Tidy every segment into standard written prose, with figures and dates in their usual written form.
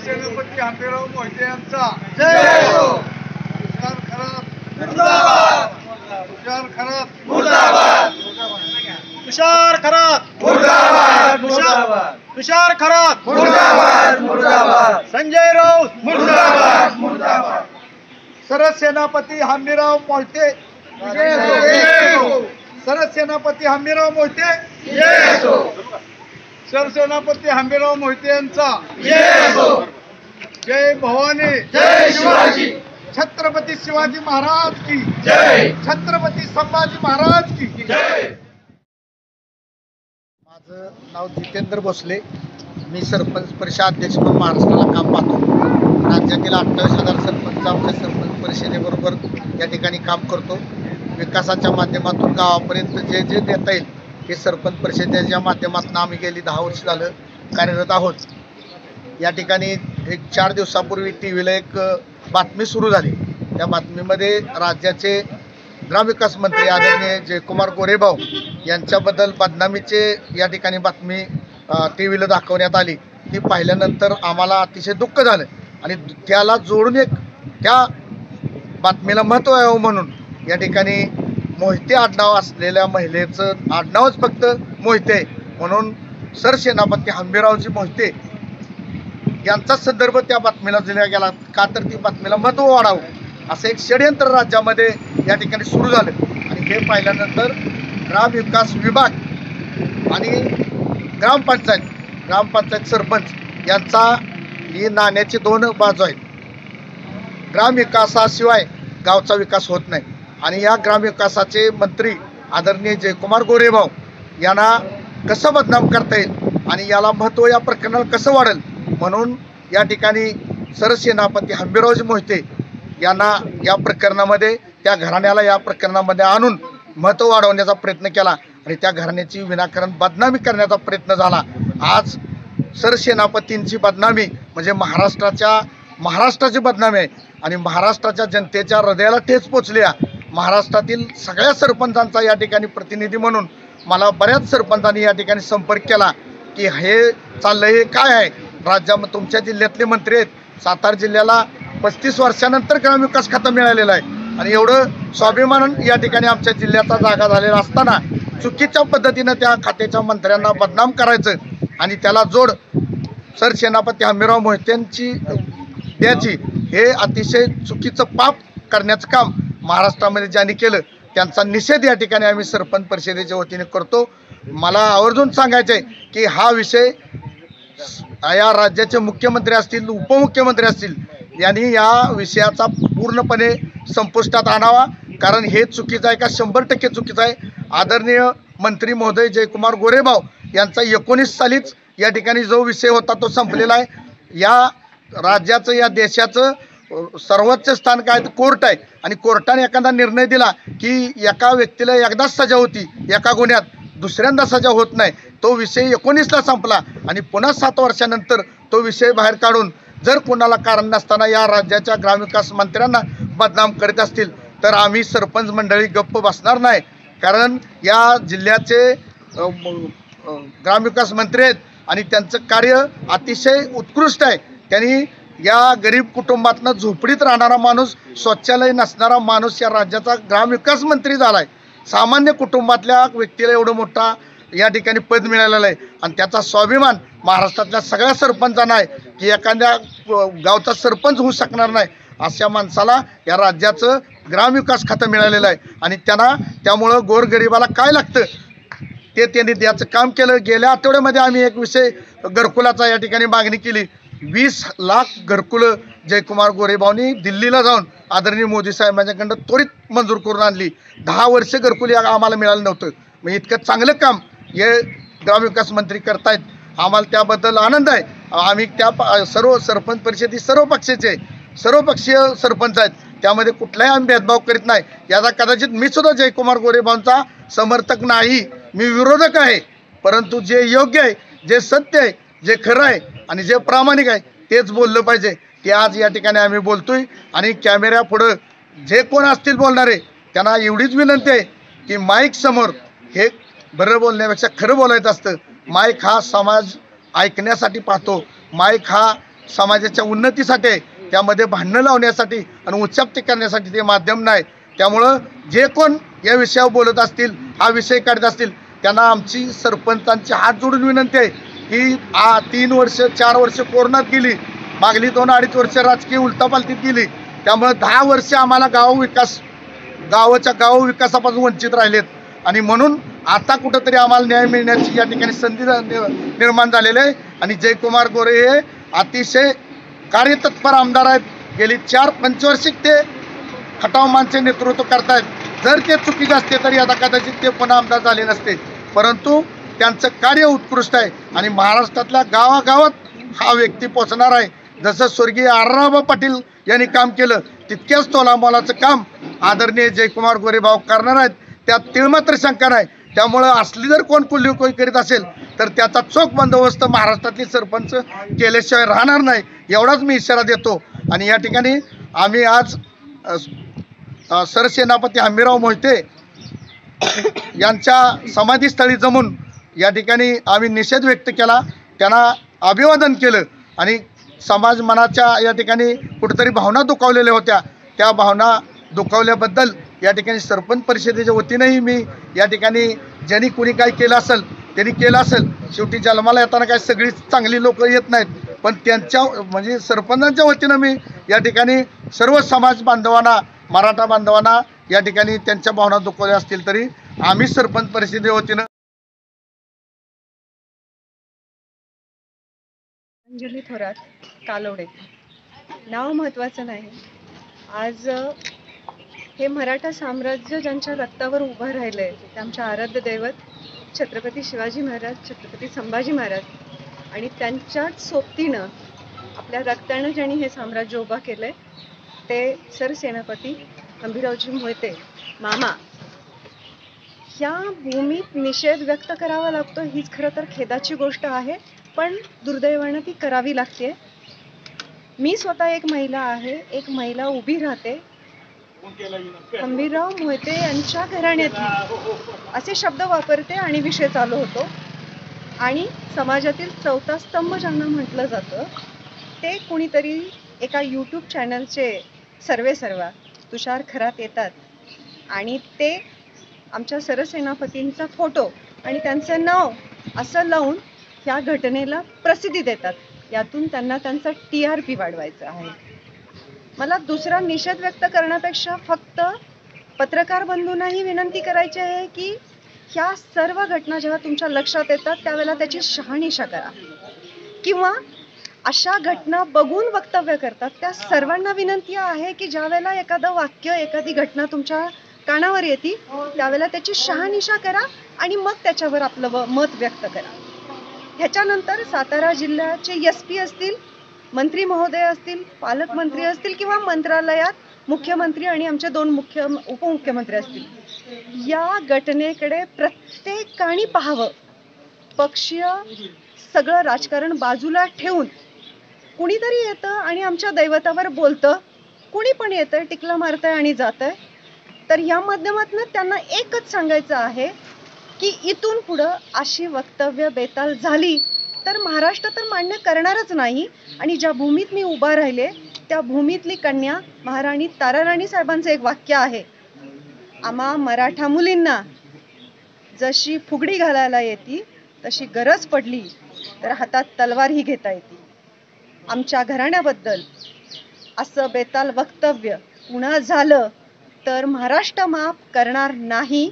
सरसेनापती हंबीरराव मोहिते यांचा जय हो. तुषार खरात मुर्दाबाद. तुषार खरात मुर्दाबाद. तुषार खरात मुर्दाबाद. मुर्दाबाद. तुषार खरात मुर्दाबाद. मुर्दाबाद. संजय राऊत मुर्दाबाद. मुर्दाबाद. सरसेनापती हंबीरराव मोहिते जय हो. सरसेनापती हंबीरराव मोहिते जय हो. सरसेनापती हंबीरराव मोहिते यांचा जय हो. जय भवानी जय शिवाजी. छत्रपती शिवाजी महाराज की जय. छत्रपती संभाजी महाराज की जय. माझं नाव जितेंद्र भोसले. मी सरपंच परिषद अध्यक्ष म्हणून महाराष्ट्राला काम पाहतो. राज्यातील 28,000 सरपंच आमच्या सरपंच परिषदेबरोबर या ठिकाणी काम करतो. विकासाच्या माध्यमातून गावापर्यंत जे जे देता येईल हे सरपंच परिषदेच्या माध्यमातून आम्ही गेली 10 वर्ष झालं कार्यरत आहोत. या ठिकाणी एक 4 दिवसापूर्वी TV ला एक बातमी सुरू झाली. त्या बातमीमध्ये राज्याचे ग्रामविकास मंत्री आदरणीय जयकुमार गोरेभाऊ यांच्याबद्दल बदनामीचे या ठिकाणी बातमी TV ला दाखवण्यात आली. ती पाहिल्यानंतर आम्हाला अतिशय दुःख झालं आणि त्याला जोडून एक त्या बातमीला महत्त्व यावं म्हणून या ठिकाणी मोहिते आडनाव असलेल्या महिलेचं आडनावच फक्त मोहिते आहे म्हणून सरसेनापती हंबीररावजी मोहिते यांचा संदर्भ त्या बातमीला दिला गेला. का तर ती बातमीला महत्त्व वाढावं असं एक षडयंत्र राज्यामध्ये या ठिकाणी सुरू झालं. आणि हे पाहिल्यानंतर ग्रामविकास विभाग आणि ग्रामपंचायत सरपंच यांचा ही नाण्याची 2 बाजू आहेत. ग्रामविकासाशिवाय गावचा विकास होत नाही आणि या ग्रामविकासाचे मंत्री आदरणीय जयकुमार गोरेभाऊ यांना कसं बदनाम करता येईल आणि याला महत्त्व या प्रकरणाला कसं वाढेल म्हणून या ठिकाणी सरसेनापती हंबीररावजी मोहिते यांना या प्रकरणामध्ये त्या घराण्याला या प्रकरणामध्ये आणून महत्त्व वाढवण्याचा प्रयत्न केला आणि त्या घराण्याची विनाकारण बदनामी करण्याचा प्रयत्न झाला. आज सरसेनापतींची बदनामी म्हणजे महाराष्ट्राची बदनामी आहे आणि महाराष्ट्राच्या जनतेच्या हृदयाला ठेच पोचली आहे. महाराष्ट्रातील सगळ्या सरपंचांचा या ठिकाणी प्रतिनिधी म्हणून मला बऱ्याच सरपंचांनी या ठिकाणी संपर्क केला की हे चाललंय हे काय आहे. राज्यामध्ये तुमच्या जिल्ह्यातले मंत्री आहेत. सातारा जिल्ह्याला 35 वर्षानंतर ग्रामविकास खातं मिळालेलं आहे आणि एवढं स्वाभिमान या ठिकाणी आमच्या जिल्ह्याचा जागा झालेला असताना चुकीच्या पद्धतीनं त्या खात्याच्या मंत्र्यांना बदनाम करायचं आणि त्याला जोड सरसेनापती हंबीरराव मोहितेंची द्यायची हे अतिशय चुकीचं पाप करण्याचं काम महाराष्ट्रामध्ये ज्यांनी केलं त्यांचा निषेध या ठिकाणी आम्ही सरपंच परिषदेच्या वतीने करतो. मला आवर्जून सांगायचं आहे की हा विषय या राज्याचे मुख्यमंत्री असतील उपमुख्यमंत्री असतील यांनी या विषयाचा पूर्णपणे संपुष्टात आणावा. कारण हे चुकीचं आहे का 100% चुकीचं आहे. आदरणीय मंत्री महोदय जयकुमार गोरेभाऊ यांचा 19 सालीच या ठिकाणी जो विषय होता तो संपलेला आहे. या राज्याचं या देशाचं सर्वोच्च स्थान काय तर कोर्ट आहे आणि कोर्टाने एखादा निर्णय दिला की एका व्यक्तीला एकदाच सजा होती एका गुन्ह्यात दुसऱ्यांदा सजा होत नाही. तो विषय 19ला संपला आणि पुन्हा 7 वर्षानंतर तो विषय बाहेर काढून जर कोणाला कारण नसताना या राज्याच्या ग्रामविकास मंत्र्यांना बदनाम करीत असतील तर आम्ही सरपंच मंडळी गप्प बसणार नाही. कारण या जिल्ह्याचे ग्रामविकास मंत्री आहेत आणि त्यांचं कार्य अतिशय उत्कृष्ट आहे. त्यांनी या गरीब कुटुंबातनं झोपडीत राहणारा माणूस शौचालय नसणारा माणूस या राज्याचा ग्रामविकास मंत्री झाला आहे. सामान्य कुटुंबातल्या व्यक्तीला एवढं मोठा या ठिकाणी पद मिळालेलं आहे आणि त्याचा स्वाभिमान महाराष्ट्रातल्या सगळ्या सरपंचांना आहे की एखाद्या गावचा सरपंच होऊ शकणार नाही अशा माणसाला या राज्याचं ग्रामविकास खातं मिळालेलं आहे आणि त्यामुळं गोरगरिबाला काय लागतं ते त्यांनी द्यायचं काम केलं. गेल्या आठवड्यामध्ये आम्ही एक विषय घरकुलाचा या ठिकाणी मागणी केली. 20 लाख घरकुलं जयकुमार गोरेभाऊंनी दिल्लीला जाऊन आदरणीय मोदी साहेबांच्याकडं त्वरित मंजूर करून आणली. 10 वर्ष घरकुल आम्हाला मिळालं नव्हतं. मग इतकं चांगलं काम हे ग्रामविकास मंत्री करतायत. आम्हाला त्याबद्दल आनंद आहे. आम्ही त्या सर्व सरपंच परिषदेत सर्वपक्षीय सरपंच आहेत. त्यामध्ये कुठलाही आम्ही भेदभाव करीत नाही. याचा कदाचित मी सुद्धा जयकुमार गोरेभाऊंचा समर्थक नाही, मी विरोधक आहे. परंतु जे योग्य आहे, जे सत्य आहे, जे खरं आहे आणि जे प्रामाणिक आहे तेच बोललं पाहिजे. ते आज या ठिकाणी आम्ही बोलतोय आणि कॅमेऱ्यापुढं जे कोण असतील बोलणारे त्यांना एवढीच विनंती आहे की माईक समोर हे बरं बोलण्यापेक्षा खरं बोलायचं असतं. माईक हा समाज ऐकण्यासाठी पाहतो. माईक हा समाजाच्या उन्नतीसाठी आहे, त्यामध्ये भांडणं लावण्यासाठी आणि उच्चाप्ती करण्यासाठी ते माध्यम नाही. त्यामुळं जे कोण या विषयावर बोलत असतील, हा विषय काढत असतील, त्यांना आमची सरपंचांची हात जोडून विनंती आहे की 3 वर्ष 4 वर्ष कोरोनात गेली, मागली 2-2.5 वर्ष राजकीय उलटापालटीत गेली. त्यामुळे 10 वर्ष आम्हाला गाव विकासापासून वंचित राहिलेत आणि म्हणून आता कुठंतरी आम्हाला न्याय मिळण्याची या ठिकाणी संधी निर्माण झालेली आहे. आणि जयकुमार गोरे हे अतिशय कार्यतत्पर आमदार आहेत. गेली 4 पंचवार्षिक ते खटाव माणसे नेतृत्व करतायत. जर ते चुकीचे असते तरी आता कदाचित ते पुन्हा आमदार झाले नसते, परंतु त्यांचं कार्य उत्कृष्ट आहे आणि महाराष्ट्रातल्या गावागावात हा व्यक्ती पोचणार आहे. जसं स्वर्गीय आढळराव पाटील यांनी काम केलं, तितक्याच तोलामोलाचं काम आदरणीय जयकुमार गोरे भाऊ करणार आहेत, त्यात तिळमात्र शंका नाही. त्यामुळं असली जर कोण कुल्लीकोई करीत असेल तर त्याचा चोख बंदोबस्त महाराष्ट्रातले सरपंच केल्याशिवाय राहणार नाही, एवढाच मी इशारा देतो. आणि या ठिकाणी आम्ही आज सरसेनापती हंबीरराव मोहिते यांच्या समाधीस्थळी जमून या ठिकाणी आम्ही निषेध व्यक्त केला, त्यांना अभिवादन केलं आणि समाज मनाच्या या ठिकाणी कुठेतरी भावना दुखावलेल्या होत्या, त्या भावना दुखावल्याबद्दल या ठिकाणी सरपंच परिषदेच्या वतीनंही मी या ठिकाणी ज्यांनी कुणी काय केलं असेल त्यांनी केलं असेल. शेवटी जन्माला येताना काय सगळी चांगली लोक येत नाहीत, पण त्यांच्या म्हणजे सरपंचांच्या वतीनं मी या ठिकाणी सर्व समाज बांधवांना, मराठा बांधवांना या ठिकाणी त्यांच्या भावना दुखावल्या असतील तरी आम्ही सरपंच परिषदेच्या वतीनं अंजली थोरात, कालोडे. नाव महत्त्वाचं नाही. आज हे मराठा साम्राज्य ज्यांच्या रक्तावर उभं राहिलं आहे ते आमच्या आराध्य दैवत छत्रपती शिवाजी महाराज, छत्रपती संभाजी महाराज आणि त्यांच्याच सोबतीनं आपल्या रक्तानं ज्यांनी हे साम्राज्य उभं केलं आहे ते सरसेनापती हंबीररावजी मोहिते मामा. ह्या भूमीत निषेध व्यक्त करावा लागतो हीच खरं तर खेदाची गोष्ट आहे, पण दुर्दैवानं ती करावी लागते. मी स्वतः एक महिला आहे, एक महिला उभी राहते. हंबीरराव मोहिते यांच्या घराण्यातली असे शब्द वापरते आणि विषय चालू होतो. आणि समाजातील चौथा स्तंभ ज्यांना म्हटलं जातं ते कुणीतरी एका यूट्यूब चॅनलचे सर्वेसर्वा तुषार खरात येतात आणि ते आमच्या सरसेनापतींचा फोटो आणि त्यांचं नाव असं लावून ह्या घटनेला प्रसिद्धी देतात. यातून त्यांना त्यांचा TRP वाढवायचा आहे. मला दुसरा निषेध व्यक्त करण्यापेक्षा फक्त पत्रकार बंधूंनाही विनंती करायची आहे की ह्या सर्व घटना जेव्हा तुमच्या लक्षात येतात त्यावेळेला त्याची शहानिशा करा, किंवा अशा घटना बघून वक्तव्य करतात त्या सर्वांना विनंती आहे की ज्या वेळेला एखादं वाक्य, एखादी घटना तुमच्या कानावर येते त्यावेळेला त्याची शहानिशा करा आणि मग त्याच्यावर आपलं मत व्यक्त करा. ह्याच्यानंतर सातारा जिल्ह्याचे SP असतील, मंत्री महोदय असतील, पालकमंत्री असतील किंवा मंत्रालयात मुख्यमंत्री आणि आमचे 2 उपमुख्यमंत्री असतील, या घटनेकडे प्रत्येकाने पाहावं. पक्षीय सगळं राजकारण बाजूला ठेवून कुणीतरी येतं आणि आमच्या दैवतावर बोलतं, कुणी पण येतं टिकला मारतंय आणि जातंय. तर या माध्यमातून त्यांना एकच सांगायचं आहे की इथून पुढं अशी वक्तव्य बेताल झाली तर महाराष्ट्र तर मान्य करणारच नाही. आणि ज्या भूमीत मी उभा राहिले त्या भूमीतली कन्या महाराणी ताराराणी साहेबांचं एक वाक्य आहे, आम्हा मराठा मुलींना जशी फुगडी घालायला येते तशी गरज पडली तर हातात तलवारही घेता येते. आमच्या घराण्याबद्दल असं बेताल वक्तव्य पुन्हा झालं तर महाराष्ट्र माफ करणार नाही.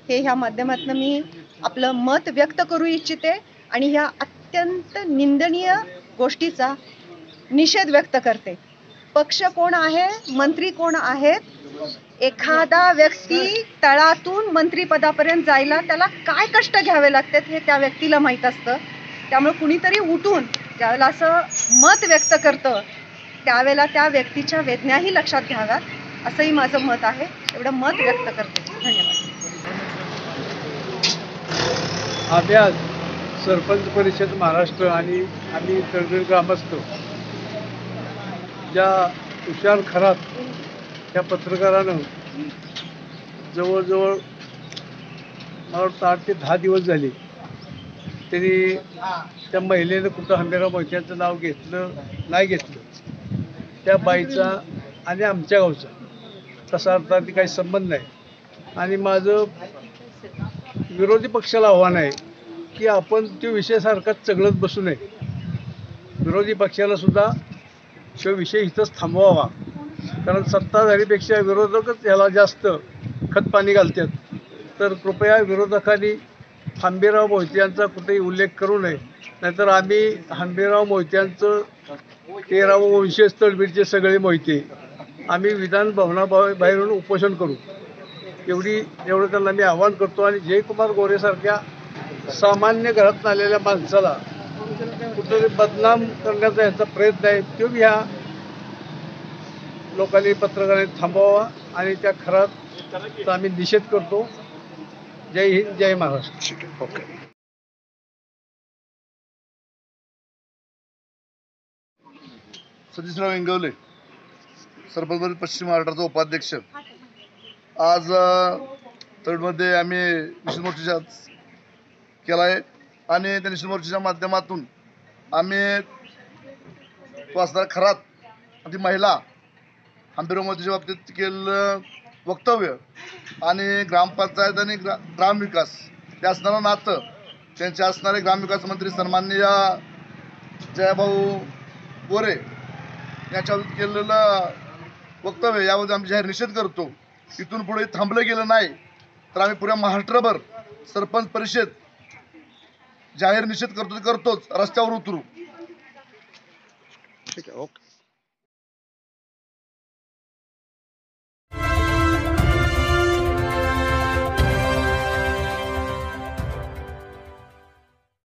हे ह्या माध्यमातून मी आपलं मत व्यक्त करू इच्छिते आणि ह्या अत्यंत निंदनीय गोष्टीचा निषेध व्यक्त करते. पक्ष कोण आहे, मंत्री कोण आहेत, एखादा व्यक्ती तळातून मंत्रीपदापर्यंत जायला त्याला काय कष्ट घ्यावे लागतात हे त्या व्यक्तीला माहीत असतं. त्यामुळे कुणीतरी उठून ज्यावेळेला असं मत व्यक्त करतं त्यावेळेला त्या व्यक्तीच्या वेदनाही लक्षात घ्याव्यात असंही माझं मत आहे. एवढं मत व्यक्त करते. धन्यवाद. आम्ही आज सरपंच परिषद महाराष्ट्र आणि आम्ही तळगड ग्रामस्थ ज्या तुषार खरात त्या पत्रकारानं जवळजवळ मला वाटतं 8 ते 10 दिवस झाले त्यांनी त्या महिलेनं कुठं हंबीरराव मोहित्यांचं नाव घेतलं नाही घेतलं, त्या बाईचा आणि आमच्या गावचा तसा अर्थात काही संबंध नाही. आणि माझं विरोधी पक्षाला आव्हान आहे की आपण तो विषय सारखाच चघळत बसू नये. विरोधी पक्षाला सुद्धा तो विषय इथंच थांबवावा, कारण सत्ताधारीपेक्षा विरोधकच याला जास्त खतपाणी घालतात. तर कृपया विरोधकांनी हंबीरराव मोहित्यांचा कुठेही उल्लेख करू नये, नाहीतर आम्ही हंबीरराव मोहित्यांचं 13वं वंशीय तळबीडचे सगळे मोहिते आम्ही विधान भवनाबाहेरून उपोषण करू, एवढं त्यांना मी आवाहन करतो. आणि जयकुमार गोरेसारख्या सामान्य घरात आलेल्या माणसाला कुठेतरी बदनाम करण्याचा यांचा प्रयत्न आहे, तो ह्या लोकांनी पत्रकारांनी थांबवावा आणि त्या खरात आम्ही निषेध करतो. जय हिंद, जय महाराष्ट्र. ओके. सतीशराव इंगवले, सरपंच पश्चिम महाराष्ट्राचा उपाध्यक्ष. आज तळमध्ये आम्ही निषेध मोर्चा केला आहे आणि त्या निषेध मोर्चाच्या माध्यमातून आम्ही तो असणारा खरात ती महिला हंबीरराव मोहितेच्या बाबतीत केलेलं वक्तव्य आणि ग्रामपंचायत आणि ग्रामविकास हे असणारं नातं, त्यांचे असणारे ग्रामविकास मंत्री सन्माननीय जयभाऊ गोरे याच्यावर केलेलं वक्तव्य यावर आम्ही जाहीर निषेध करतो. इथून पुढे थांबलं गेलं नाही तर आम्ही पुऱ्या महाराष्ट्रभर सरपंच परिषद जाहीर निषेध करतोच, रस्त्यावर उतरू. ठीक आहे. ओके.